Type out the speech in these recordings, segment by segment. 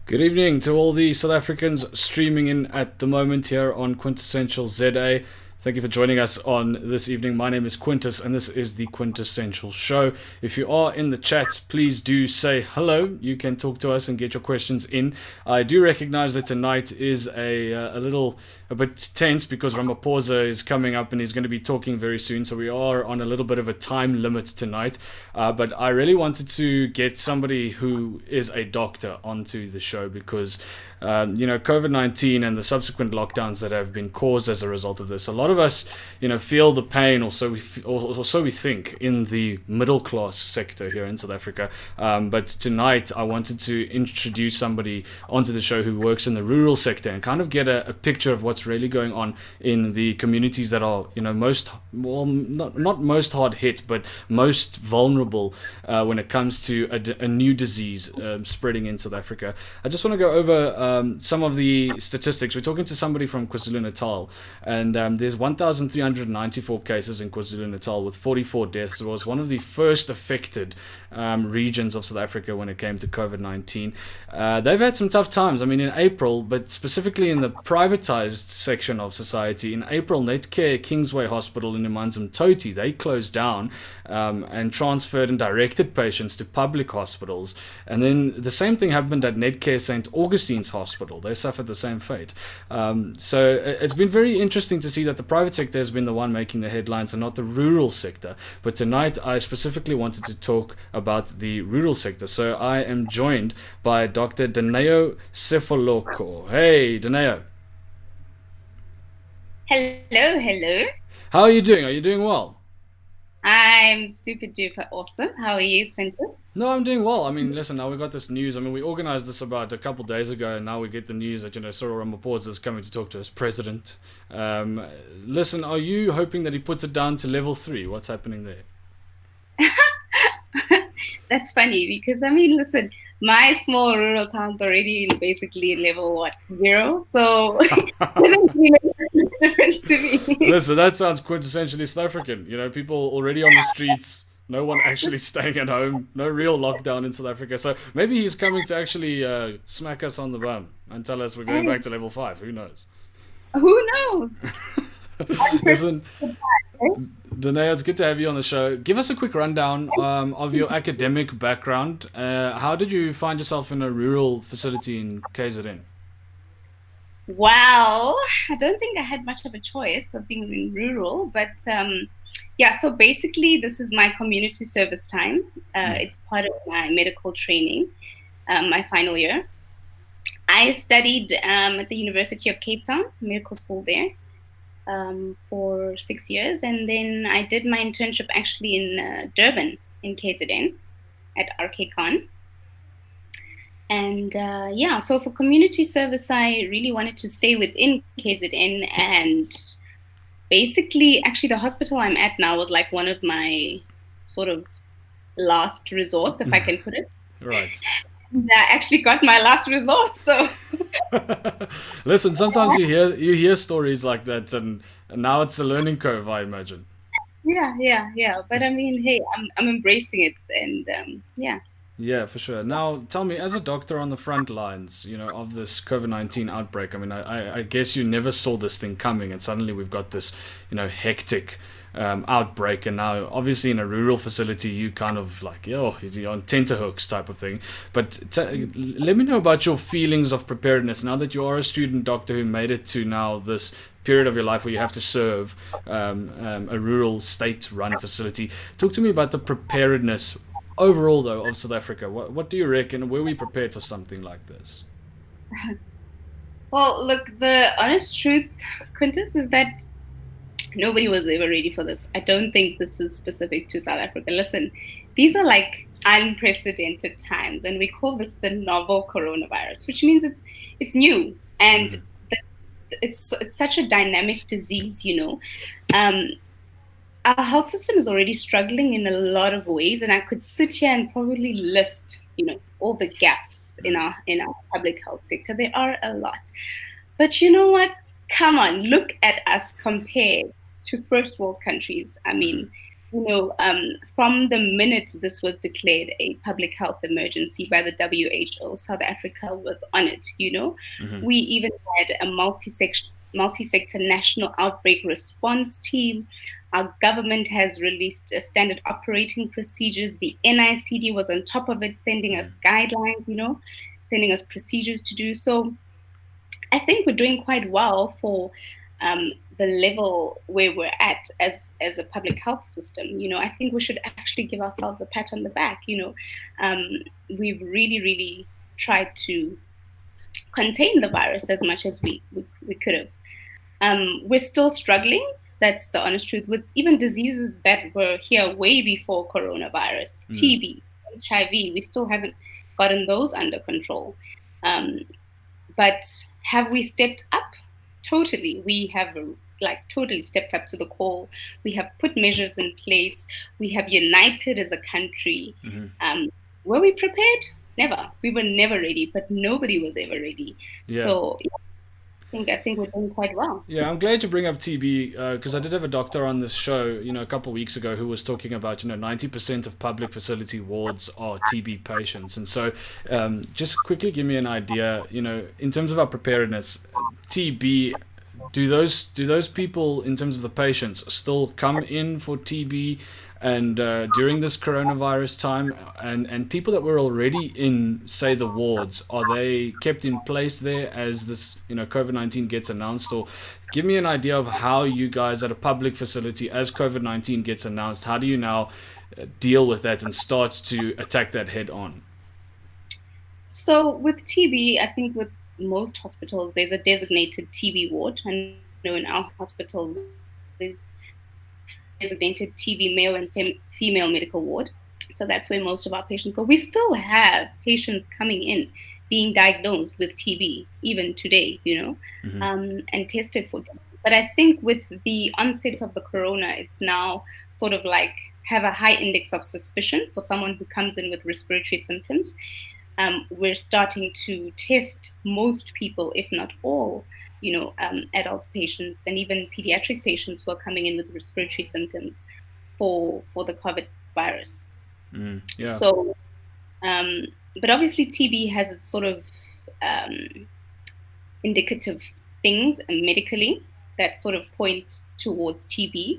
Good evening to all the South Africans streaming in at the moment here on Quintessential ZA. Thank you for joining us on this evening. My name is Quintus, and this is the Quintessential Show. If you are in the chat, please do say hello. You can talk to us and get your questions in. I do recognize that tonight is a bit tense because Ramaphosa is coming up and he's going to be talking very soon. So we are on a little bit of a time limit tonight. But I really wanted to get somebody who is a doctor onto the show because COVID-19 and the subsequent lockdowns that have been caused as a result of this. A lot of us, feel the pain, or so we think, in the middle class sector here in South Africa. But tonight, I wanted to introduce somebody onto the show who works in the rural sector and kind of get a picture of what's really going on in the communities that are, not most hard hit, but most vulnerable when it comes to a new disease spreading in South Africa. I just want to go over some of the statistics. We're talking to somebody from KwaZulu-Natal, and there's 1,394 cases in KwaZulu-Natal with 44 deaths. It was one of the first affected regions of South Africa when it came to COVID-19. They've had some tough times. I mean, in April, but specifically in the privatized section of society, in April, Netcare Kingsway Hospital in Toti, they closed down and transferred and directed patients to public hospitals. And then the same thing happened at Netcare St. Augustine's Hospital. They suffered the same fate. So it's been very interesting to see that the private sector has been the one making the headlines and not the rural sector. But tonight, I specifically wanted to talk about the rural sector. So I am joined by Dr. Dineo Sefoloko. Hey, Dineo. Hello. How are you doing? Are you doing well? I'm super duper awesome. How are you, Quintus? No, I'm doing well. I mean, listen, now we got this news. I mean, we organized this about a couple of days ago, and now we get the news that, Cyril Ramaphosa is coming to talk to us president. Listen, are you hoping that he puts it down to level 3? What's happening there? That's funny because, listen, my small rural town's already basically level, 0? So it doesn't really make a difference to me. Listen, that sounds quintessentially South African. People already on the streets. No one actually staying at home. No real lockdown in South Africa. So maybe he's coming to actually smack us on the bum and tell us we're going back to level 5. Who knows? Who knows? Listen, Dineo, it's good to have you on the show. Give us a quick rundown of your academic background. How did you find yourself in a rural facility in KZN? Well, I don't think I had much of a choice of being in rural, but so basically this is my community service time. It's part of my medical training, my final year. I studied at the University of Cape Town, medical school there, for 6 years. And then I did my internship actually in Durban in KZN at RKCon. And so for community service, I really wanted to stay within KZN. And basically, actually, the hospital I'm at now was like one of my sort of last resorts, if I can put it. Right. I actually got my last resort, so. Listen, sometimes you hear stories like that, and now it's a learning curve, I imagine. Yeah. But hey, I'm embracing it, and yeah. Yeah, for sure. Now, tell me, as a doctor on the front lines, of this COVID-19 outbreak, I guess you never saw this thing coming, and suddenly we've got this, hectic outbreak, and now obviously in a rural facility you kind of like you're on tenterhooks type of thing. But let me know about your feelings of preparedness now that you are a student doctor who made it to now this period of your life where you have to serve a rural state-run facility. Talk to me about the preparedness overall though of South Africa. What do you reckon? Were we prepared for something like this? Well, look, the honest truth, Quintus, is that nobody was ever ready for this. I don't think this is specific to South Africa. Listen, these are like unprecedented times, and we call this the novel coronavirus, which means it's new, and it's such a dynamic disease. Our health system is already struggling in a lot of ways, and I could sit here and probably list, all the gaps in our public health sector. There are a lot, but you know what? Come on, look at us compared to first world countries. From the minute this was declared a public health emergency by the WHO, South Africa was on it. Mm-hmm. We even had a multi-sector national outbreak response team. Our government has released standard operating procedures. The NICD was on top of it, sending us guidelines, sending us procedures to do. So I think we're doing quite well for the level where we're at as a public health system. I think we should actually give ourselves a pat on the back. Um, we've really, really tried to contain the virus as much as we could have. We're still struggling. That's the honest truth. With even diseases that were here way before coronavirus, TB, HIV, we still haven't gotten those under control. Um, but have we stepped up? Totally. We have totally stepped up to the call. We have put measures in place. We have united as a country. Were we prepared? Never. We were never ready, but nobody was ever ready. Yeah. So I think we're doing quite well. Yeah, I'm glad you bring up TB because I did have a doctor on this show, a couple of weeks ago who was talking about, 90% of public facility wards are TB patients. And so just quickly give me an idea, in terms of our preparedness, TB, do those people, in terms of the patients, still come in for TB and during this coronavirus time, and people that were already in, say, the wards, are they kept in place there as this COVID-19 gets announced? Or give me an idea of how you guys at a public facility, as COVID-19 gets announced, how do you now deal with that and start to attack that head on? So with TB, I think with most hospitals there's a designated TB ward. I know in our hospital there's designated TB male and female medical ward. So that's where most of our patients go. We still have patients coming in being diagnosed with TB even today, and tested for TB. But I think with the onset of the corona, it's now sort of like have a high index of suspicion for someone who comes in with respiratory symptoms. We're starting to test most people, if not all, adult patients and even pediatric patients who are coming in with respiratory symptoms for the COVID virus. Yeah. So, but obviously TB has its sort of indicative things medically that sort of point towards TB.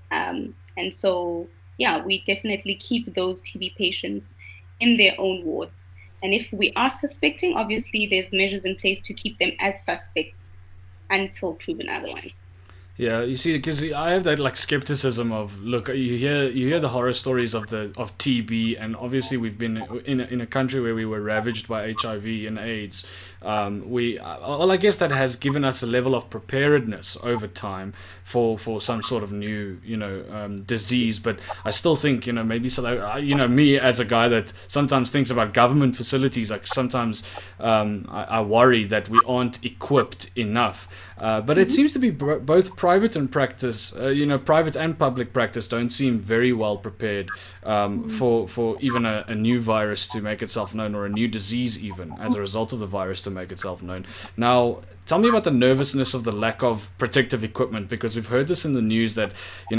And so, yeah, we definitely keep those TB patients in their own wards. And if we are suspecting, obviously there's measures in place to keep them as suspects until proven otherwise. Yeah, you see, because I have that skepticism of, look, you hear the horror stories of TB, and obviously we've been in a country where we were ravaged by HIV and AIDS. I guess that has given us a level of preparedness over time for some sort of new disease. But I still think maybe me as a guy that sometimes thinks about government facilities, sometimes I worry that we aren't equipped enough. But it seems to be both private and private and public practice don't seem very well prepared for even a new virus to make itself known, or a new disease even as a result of the virus to make itself known. Now, tell me about the nervousness of the lack of protective equipment, because we've heard this in the news that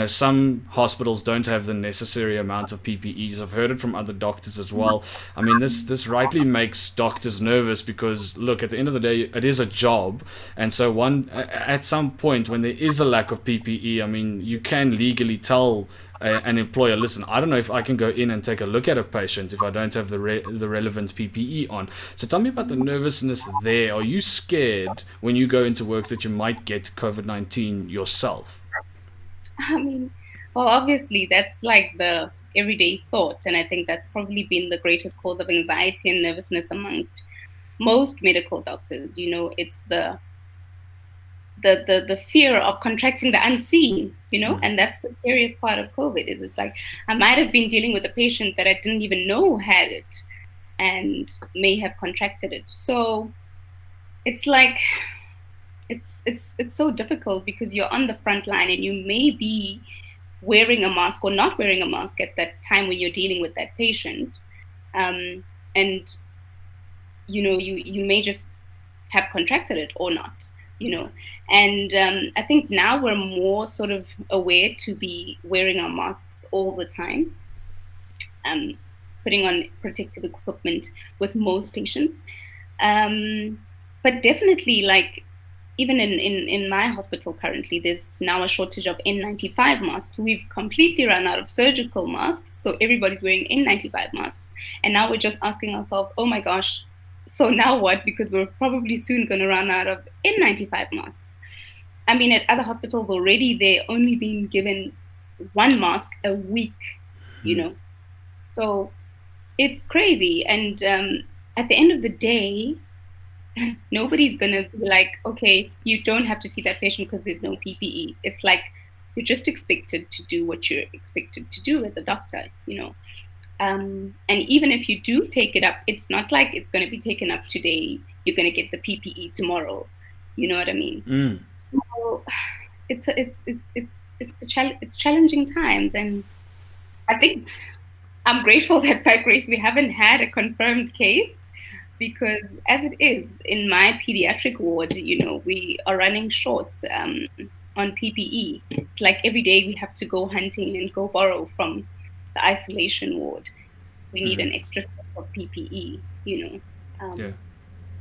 some hospitals don't have the necessary amount of PPEs. I've heard it from other doctors as well. I mean, this rightly makes doctors nervous because, look, at the end of the day, it is a job, and so at some point when there is a lack of PPE, I mean, you can legally tell an employer, listen, I don't know if I can go in and take a look at a patient if I don't have the relevant PPE on. So tell me about the nervousness there. Are you scared when you go into work that you might get COVID-19 yourself? I mean, well, obviously that's like the everyday thought, and I think that's probably been the greatest cause of anxiety and nervousness amongst most medical doctors. It's the fear of contracting the unseen, and that's the serious part of COVID. Is it's like I might have been dealing with a patient that I didn't even know had it and may have contracted it. So it's like it's so difficult because you're on the front line and you may be wearing a mask or not wearing a mask at that time when you're dealing with that patient, and you may just have contracted it or not. you know. And I think now we're more sort of aware to be wearing our masks all the time, putting on protective equipment with most patients. But definitely, like, even in my hospital currently, there's now a shortage of N95 masks. We've completely run out of surgical masks, so everybody's wearing N95 masks. And now we're just asking ourselves, oh my gosh, so now what? Because we're probably soon going to run out of N95 masks. I mean, at other hospitals already, they're only being given one mask a week, you know. So it's crazy. And at the end of the day, nobody's gonna be like, okay, you don't have to see that patient because there's no PPE. It's like you're just expected to do what you're expected to do as a doctor, you know. And even if you do take it up, it's not like it's going to be taken up today. You're going to get the PPE tomorrow. You know what I mean? So it's challenging times, and I think I'm grateful that by grace we haven't had a confirmed case, because as it is in my pediatric ward, you know, we are running short on PPE. It's like every day we have to go hunting and go borrow from the isolation ward. We need an extra set of PPE, you know. Yeah.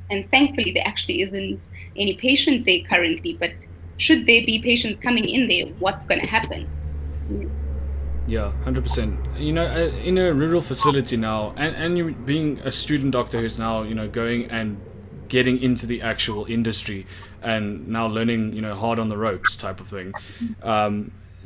And thankfully, there actually isn't any patient there currently. But should there be patients coming in there, what's going to happen? Yeah, 100%. You know, in a rural facility now, and you being a student doctor who's now, you know, going and getting into the actual industry and now learning, you know, hard on the ropes type of thing.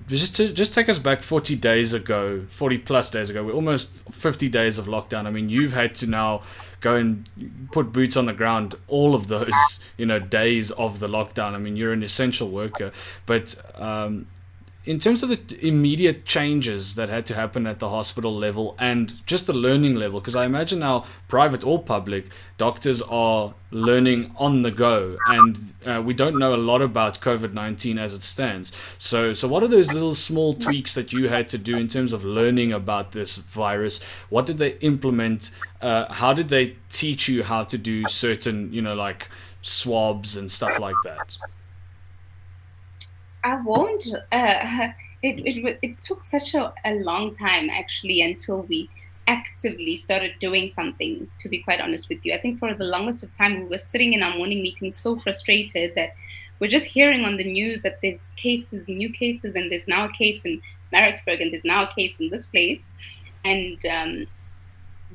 Just take us back 40 days ago, 40 plus days ago, we're almost 50 days of lockdown. I mean, you've had to now go and put boots on the ground all of those, you know, days of the lockdown. I mean, you're an essential worker, but in terms of the immediate changes that had to happen at the hospital level and just the learning level, because I imagine now, private or public, doctors are learning on the go, and we don't know a lot about COVID-19 as it stands. So what are those little small tweaks that you had to do in terms of learning about this virus? What did they implement? How did they teach you how to do certain, you know, like swabs and stuff like that? I won't. It took such a long time actually until we actively started doing something. To be quite honest with you, I think for the longest of time we were sitting in our morning meetings so frustrated that we're just hearing on the news that there's cases, new cases, and there's now a case in Maritzburg, and there's now a case in this place, and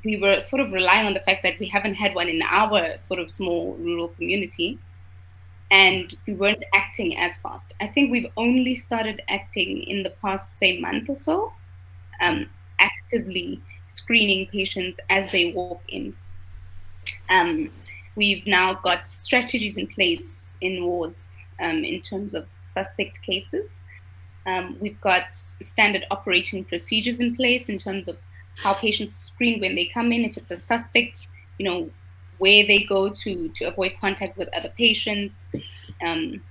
we were sort of relying on the fact that we haven't had one in our sort of small rural community, and we weren't acting as fast. I think we've only started acting in the past, say, month or so, actively screening patients as they walk in. We've now got strategies in place in wards in terms of suspect cases. We've got standard operating procedures in place in terms of how patients screen when they come in. If it's a suspect, you know, where they go to avoid contact with other patients.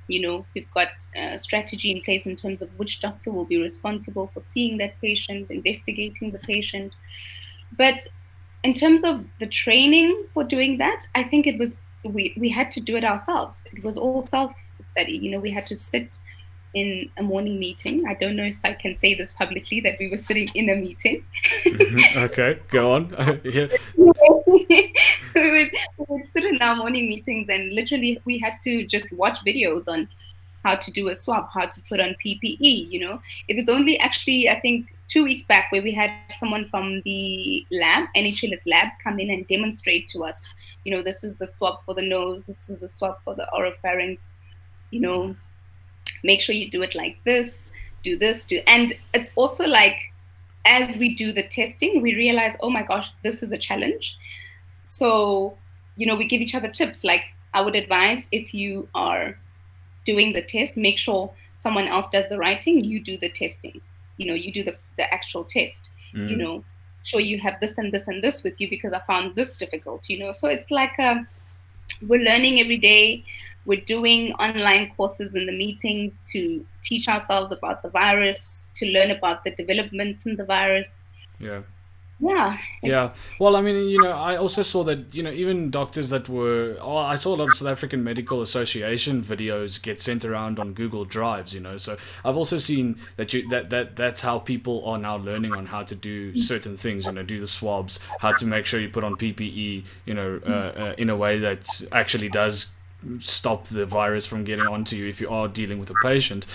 You know, we've got a strategy in place in terms of which doctor will be responsible for seeing that patient, investigating the patient. But in terms of the training for doing that, I think it was we had to do it ourselves. It was all self-study. You know, we had to sit in a morning meeting. I don't know if I can say this publicly, that we were sitting in a meeting. Okay, go on. Yeah. We would sit in our morning meetings, and literally we had to just watch videos on how to do a swab, how to put on PPE. You know, it was only actually, I think, 2 weeks back where we had someone from the lab, NHLS lab, come in and demonstrate to us, you know, this is the swab for the nose, this is the swab for the oropharynx, you know, make sure you do it like this, do this, do. And it's also like, as we do the testing, we realize, oh my gosh, this is a challenge. So, you know, we give each other tips. Like, I would advise, if you are doing the test, make sure someone else does the writing, you do the testing. You know, you do the actual test. You know, sure you have this and this and this with you because I found this difficult, you know. So it's like we're learning every day. We're doing online courses in the meetings to teach ourselves about the virus, to learn about the developments in the virus. Yeah. Yeah, Yeah. it's Well, I mean, I also saw that, even doctors that were, oh, I saw a lot of South African Medical Association videos get sent around on Google Drives, so I've also seen that that's how people are now learning on how to do certain things, do the swabs, how to make sure you put on PPE, in a way that actually does stop the virus from getting onto you if you are dealing with a patient.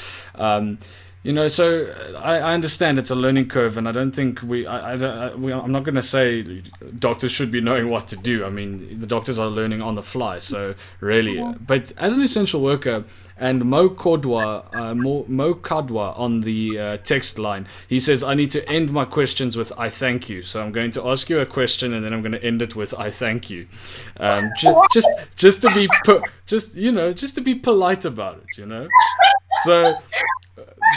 So I understand it's a learning curve, and I don't think I'm not going to say doctors should be knowing what to do. I mean, the doctors are learning on the fly, so really. But as an essential worker, and Mo Kadwa on the text line, he says, I need to end my questions with "I thank you." So I'm going to ask you a question, and then I'm going to end it with "I thank you," just to be just to be polite about it. So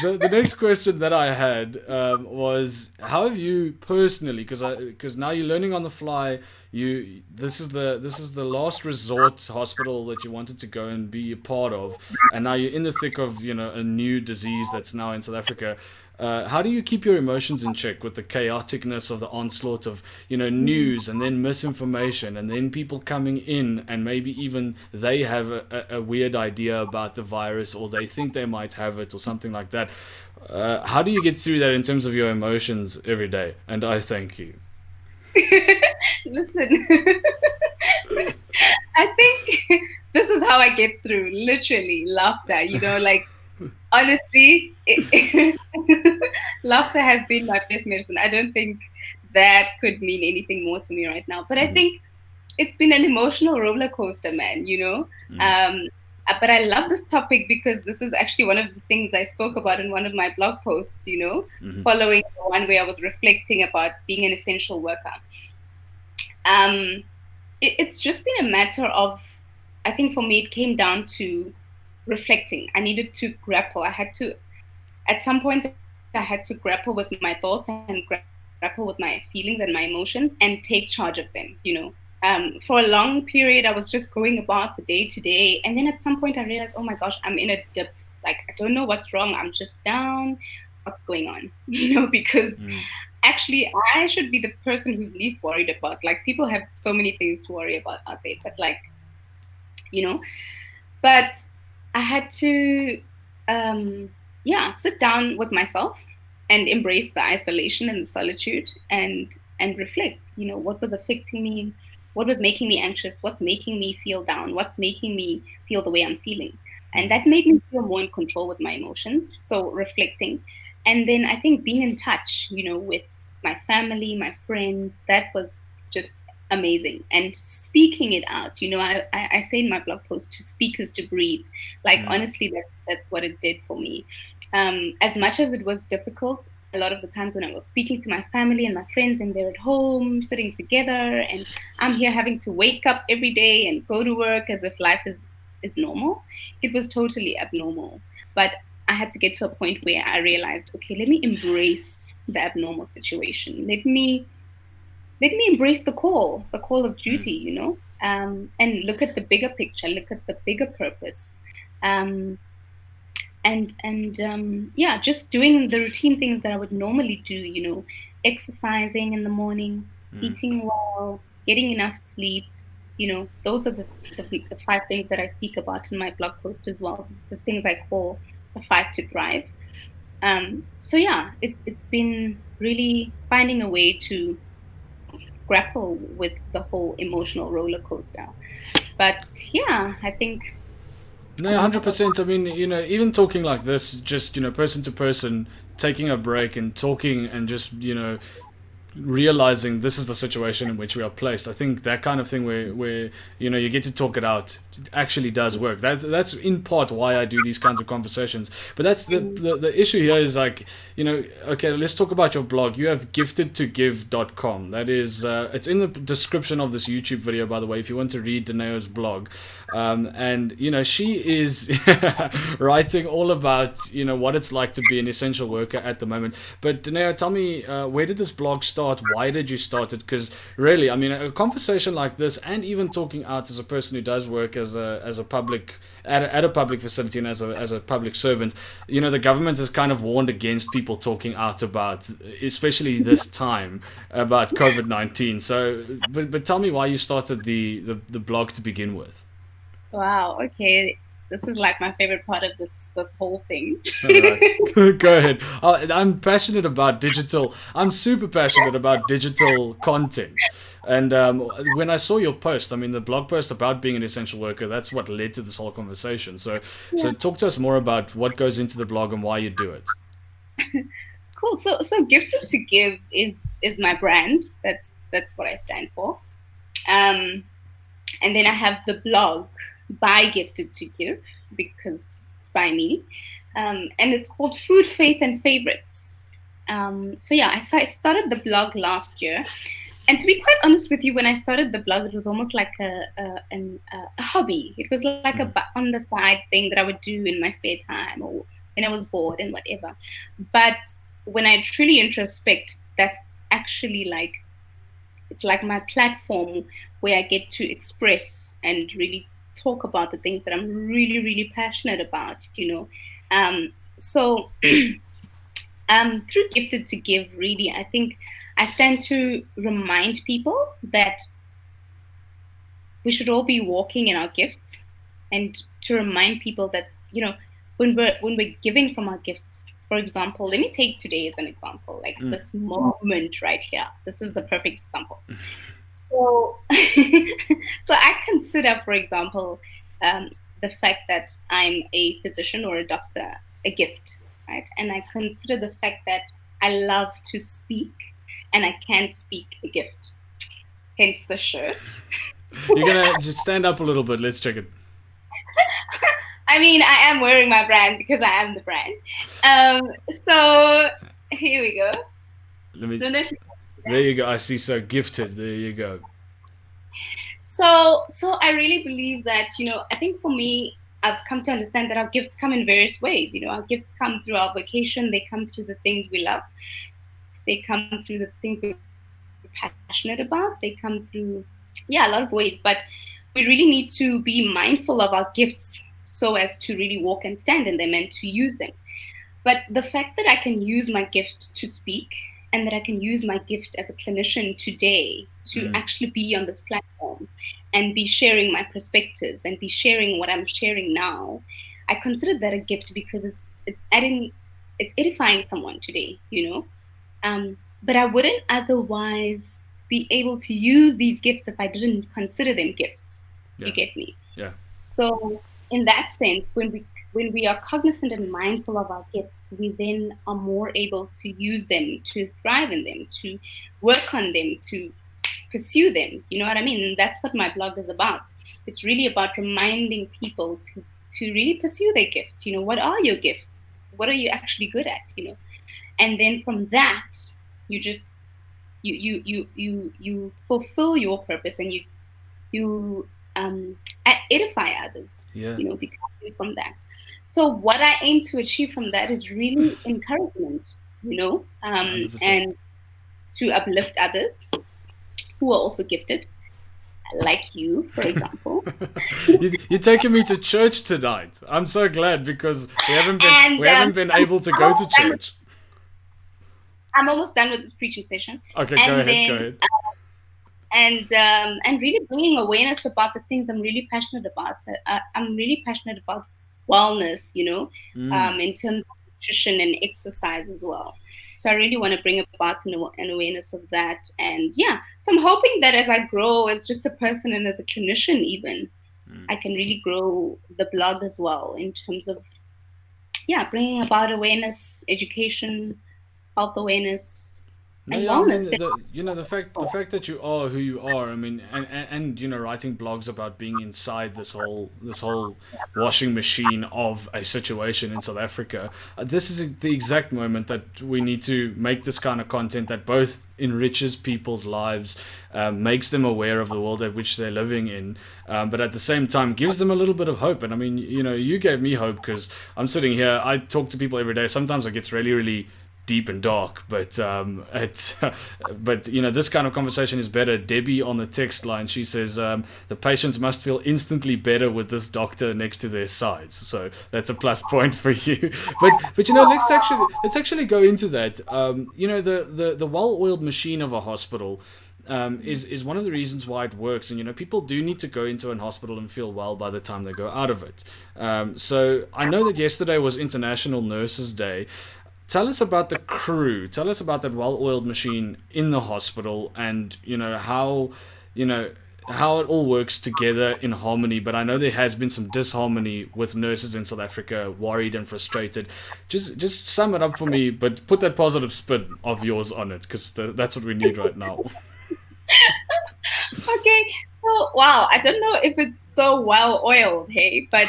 the next question that I had was, how have you personally, because now you're learning on the fly, this is the last resort hospital that you wanted to go and be a part of, and now you're in the thick of a new disease that's now in South Africa. How do you keep your emotions in check with the chaoticness of the onslaught of news, and then misinformation, and then people coming in and maybe even they have a weird idea about the virus, or they think they might have it or something like that? How do you get through that in terms of your emotions every day? And I thank you. listen. I think this is how I get through. Literally, laughter. Like honestly, laughter has been my best medicine. I don't think that could mean anything more to me right now. But I think it's been an emotional roller coaster, man. But I love this topic because this is actually one of the things I spoke about in one of my blog posts, following the one where I was reflecting about being an essential worker. It's just been a matter of, I think for me, it came down to reflecting. I needed to grapple. At some point, I had to grapple with my thoughts and grapple with my feelings and my emotions and take charge of them. For a long period, I was just going about the day to day. And then at some point, I realized, oh my gosh, I'm in a dip. Like, I don't know what's wrong. I'm just down. What's going on? Because actually, I should be the person who's least worried about. Like, people have so many things to worry about out there. But, like, but I had to, sit down with myself and embrace the isolation and the solitude and reflect. What was affecting me, what was making me anxious, what's making me feel down, what's making me feel the way I'm feeling, and that made me feel more in control with my emotions. So reflecting, and then I think being in touch, with my family, my friends, that was just amazing. And speaking it out, I say in my blog post, to speak is to breathe. Like, honestly, that's what it did for me. As much as it was difficult, a lot of the times when I was speaking to my family and my friends, and they're at home sitting together, and I'm here having to wake up every day and go to work as if life is normal, it was totally abnormal. But I had to get to a point where I realized, okay, let me embrace the abnormal situation. Let me embrace the call of duty, and look at the bigger picture, look at the bigger purpose. Just doing the routine things that I would normally do, exercising in the morning, eating well, getting enough sleep. Those are the 5 things that I speak about in my blog post as well, the things I call the 5 to thrive. It's been really finding a way to grapple with the whole emotional roller coaster. But yeah, I think. No, 100%. I mean, even talking like this, just, person to person, taking a break and talking and just, realizing this is the situation in which we are placed. I think that kind of thing where you get to talk it out actually does work. That's in part why I do these kinds of conversations. But that's the issue here is, like, okay, let's talk about your blog. You have giftedtogive.com. That is, it's in the description of this YouTube video, by the way, if you want to read Dineo's blog. And she is writing all about what it's like to be an essential worker at the moment. But Dineo, tell me, where did this blog start? start? Why did you start it? Because really, I mean, a conversation like this, and even talking out as a person who does work as a public at a public facility and as a public servant, you know, the government has kind of warned against people talking out about, especially this time, about COVID-19. So, but tell me why you started the blog to begin with. Wow. Okay. This is like my favorite part of this whole thing. All right, go ahead. I'm passionate about digital. I'm super passionate about digital content. And when I saw your post, I mean, the blog post about being an essential worker, that's what led to this whole conversation. So Yeah. talk to us more about what goes into the blog and why you do it. Cool. So Gifted to Give is my brand. That's what I stand for. Um, and then I have the blog by Gifted to Give because it's by me, and it's called Food, Faith, and Favorites. So yeah, I started the blog last year, and to be quite honest with you, when I started the blog, it was almost like a hobby. It was like a on the side thing that I would do in my spare time or when I was bored and whatever. But when I truly introspect, that's actually like it's like my platform where I get to express and really talk about the things that I'm really, really passionate about, you know. So through Gifted to Give, really, I think I stand to remind people that we should all be walking in our gifts, and to remind people that, you know, when we're giving from our gifts. For example, let me take today as an example, like this moment right here. This is the perfect example. So, so I consider, for example, the fact that I'm a physician or a doctor a gift, right? And I consider the fact that I love to speak and I can't speak a gift. Hence the shirt. You're gonna just stand up a little bit. Let's check it. I mean, I am wearing my brand because I am the brand. So here we go. Let me. There you go. I see. So gifted. There you go. So I really believe that, you know, I think for me, I've come to understand that our gifts come in various ways. You know, our gifts come through our vocation. They come through the things we love. They come through the things we're passionate about. They come through, yeah, a lot of ways. But we really need to be mindful of our gifts so as to really walk and stand in them and to use them. But the fact that I can use my gift to speak and that I can use my gift as a clinician today to actually be on this platform and be sharing my perspectives and be sharing what I'm sharing now, I consider that a gift because it's edifying someone today, you know. But I wouldn't otherwise be able to use these gifts if I didn't consider them gifts. Yeah. You get me? Yeah. So in that sense, when we are cognizant and mindful of our gifts, we then are more able to use them, to thrive in them, to work on them, to pursue them. You know what I mean? And that's what my blog is about. It's really about reminding people to really pursue their gifts. You know, what are your gifts? What are you actually good at? You know, and then from that, you just you fulfill your purpose and you edify others. Yeah. You know, because from that. So what I aim to achieve from that is really encouragement, you know, and to uplift others who are also gifted, like you, for example. You're taking me to church tonight. I'm so glad because we haven't been able to go to church. I'm almost done with this preaching session. Okay, go ahead. And really bringing awareness about the things I'm really passionate about. I'm really passionate about wellness, you know, in terms of nutrition and exercise as well. So I really want to bring about an awareness of that. And yeah, so I'm hoping that as I grow as just a person and as a clinician even, I can really grow the blog as well in terms of, yeah, bringing about awareness, education, health awareness, and wellness. The fact that you are who you are, I mean, and you know, writing blogs about being inside this whole washing machine of a situation in South Africa, this is the exact moment that we need to make this kind of content that both enriches people's lives, makes them aware of the world at which they're living in, but at the same time gives them a little bit of hope. And I mean, you know, you gave me hope because I'm sitting here, I talk to people every day. Sometimes it gets really, really deep and dark, but but this kind of conversation is better. Debbie on the text line, she says the patients must feel instantly better with this doctor next to their sides, so that's a plus point for you. but let's actually go into that. The well-oiled machine of a hospital is one of the reasons why it works, and people do need to go into an hospital and feel well by the time they go out of it. So I know that yesterday was International Nurses Day. Tell us about the crew. Tell us about that well-oiled machine in the hospital, and how it all works together in harmony. But I know there has been some disharmony with nurses in South Africa, worried and frustrated. Just sum it up for me, but put that positive spin of yours on it, because that's what we need right now. Okay. So, wow, I don't know if it's so well-oiled, hey, but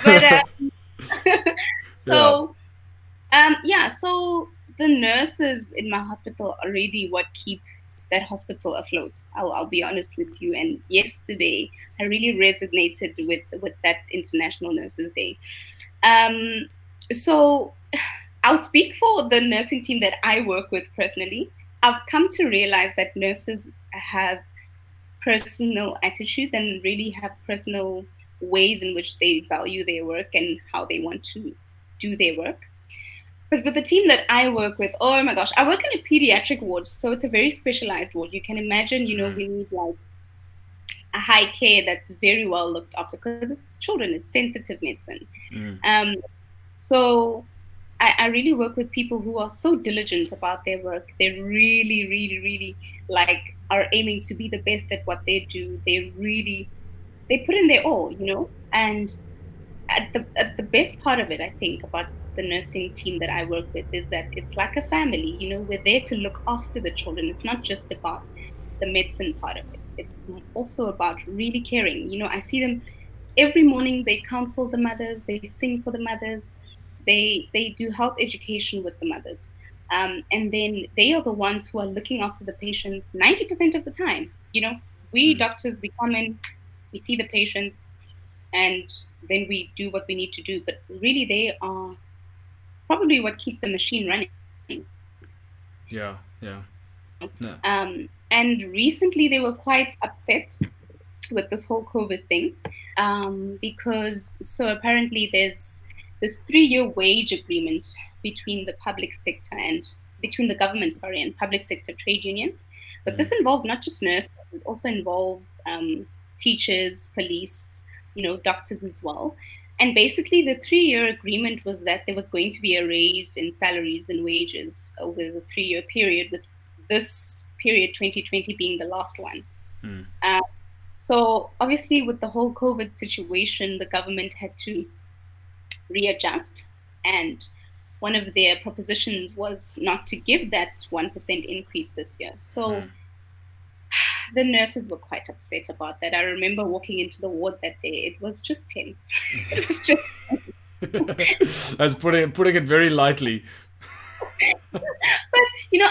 but so so the nurses in my hospital are really what keep that hospital afloat. I'll be honest with you. And yesterday I really resonated with that International Nurses Day. So I'll speak for the nursing team that I work with personally. I've come to realize that nurses have personal attitudes and really have personal ways in which they value their work and how they want to do their work. But with the team that I work with, oh my gosh, I work in a pediatric ward, so it's a very specialized ward. You can imagine, we need like a high care that's very well looked after, because it's children, it's sensitive medicine. So I really work with people who are so diligent about their work. They really, really, really are aiming to be the best at what they do. They put in their all, and at the best part of it, I think, about the nursing team that I work with is that it's like a family. We're there to look after the children. It's not just about the medicine part of it. It's also about really caring. I see them every morning. They counsel the mothers. They sing for the mothers. They do health education with the mothers. And then they are the ones who are looking after the patients 90% of the time. We doctors, we come in, we see the patients, and then we do what we need to do. But really, they are probably what keep the machine running. Yeah. No. And recently they were quite upset with this whole COVID thing, because apparently there's this 3-year wage agreement between the public sector and between the government, and public sector trade unions. But this involves not just nurses, it also involves teachers, police, doctors as well. And basically the 3-year agreement was that there was going to be a raise in salaries and wages over the 3-year period, with this period 2020 being the last one. So obviously with the whole COVID situation, the government had to readjust, and one of their propositions was not to give that 1% increase this year. So the nurses were quite upset about that. I remember walking into the ward that day. It was just tense. It was just That's putting it very lightly. But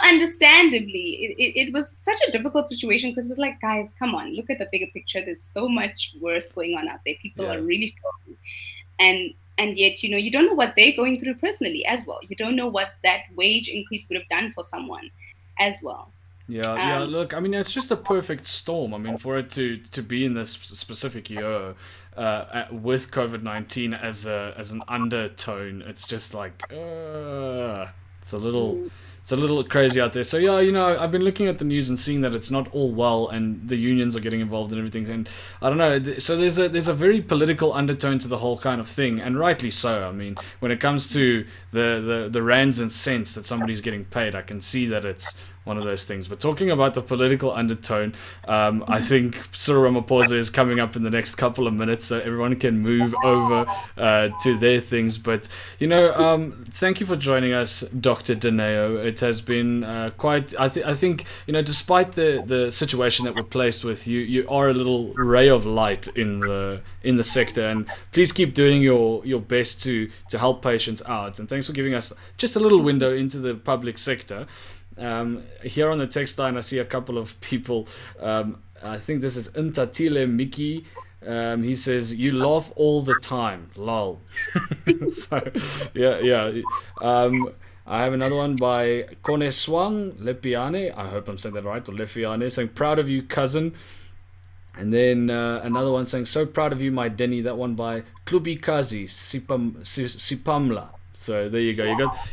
understandably, it was such a difficult situation, because it was like, guys, come on, look at the bigger picture. There's so much worse going on out there. People are really struggling, and yet you don't know what they're going through personally as well. You don't know what that wage increase would have done for someone as well. Yeah. Look, I mean, it's just a perfect storm. I mean, for it to be in this specific year with COVID-19 as an undertone, it's just like it's a little crazy out there. So I've been looking at the news and seeing that it's not all well, and the unions are getting involved and everything. And I don't know. So there's a very political undertone to the whole kind of thing, and rightly so. I mean, when it comes to the rands and cents that somebody's getting paid, I can see that it's one of those things. But talking about the political undertone, I think Cyril Ramaphosa is coming up in the next couple of minutes, so everyone can move over to their things. But thank you for joining us, Dr. Dineo. It has been quite. I think despite the situation that we're placed with, you are a little ray of light in the sector, and please keep doing your best to help patients out. And thanks for giving us just a little window into the public sector. Here on the text line, I see a couple of people. I think this is Intatile Miki. He says, you laugh all the time. Lol. So, yeah. I have another one by Koneswang Lepiane. I hope I'm saying that right. Or Lepiane saying, proud of you, cousin. And then another one saying, so proud of you, my Denny. That one by Klubikazi Sipamla. So there you go.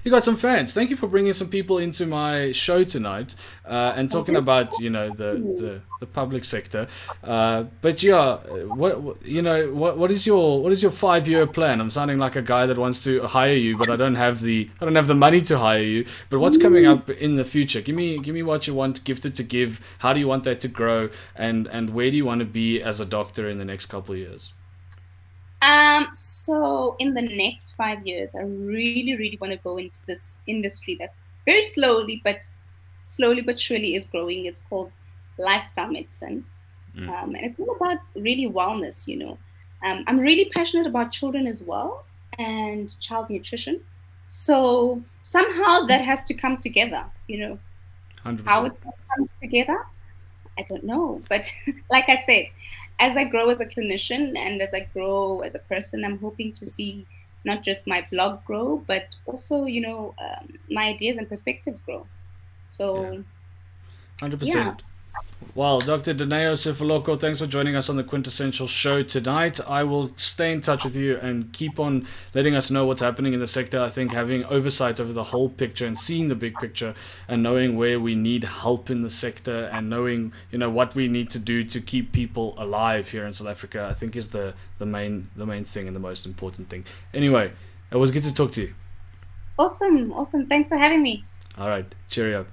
You got some fans. Thank you for bringing some people into my show tonight and talking about the public sector. But yeah, what is your 5-year plan? I'm sounding like a guy that wants to hire you, but I don't have the money to hire you. But what's coming up in the future? Give me what you want gifted to give. How do you want that to grow? And where do you want to be as a doctor in the next couple of years? So in the next 5 years, I really, really want to go into this industry that's very slowly but surely is growing. It's called lifestyle medicine. And it's all about really wellness, I'm really passionate about children as well and child nutrition. So somehow that has to come together, 100%. How it comes together, I don't know. But like I said, as I grow as a clinician and as I grow as a person, I'm hoping to see not just my blog grow, but also, my ideas and perspectives grow. So, 100%. yeah. Well, Dr. Dineo Sefoloko, thanks for joining us on the Quintessential Show tonight. I will stay in touch with you and keep on letting us know what's happening in the sector. I think having oversight over the whole picture and seeing the big picture and knowing where we need help in the sector and knowing, what we need to do to keep people alive here in South Africa, I think is the main thing and the most important thing. Anyway, it was good to talk to you. Awesome. Thanks for having me. All right. Cheerio.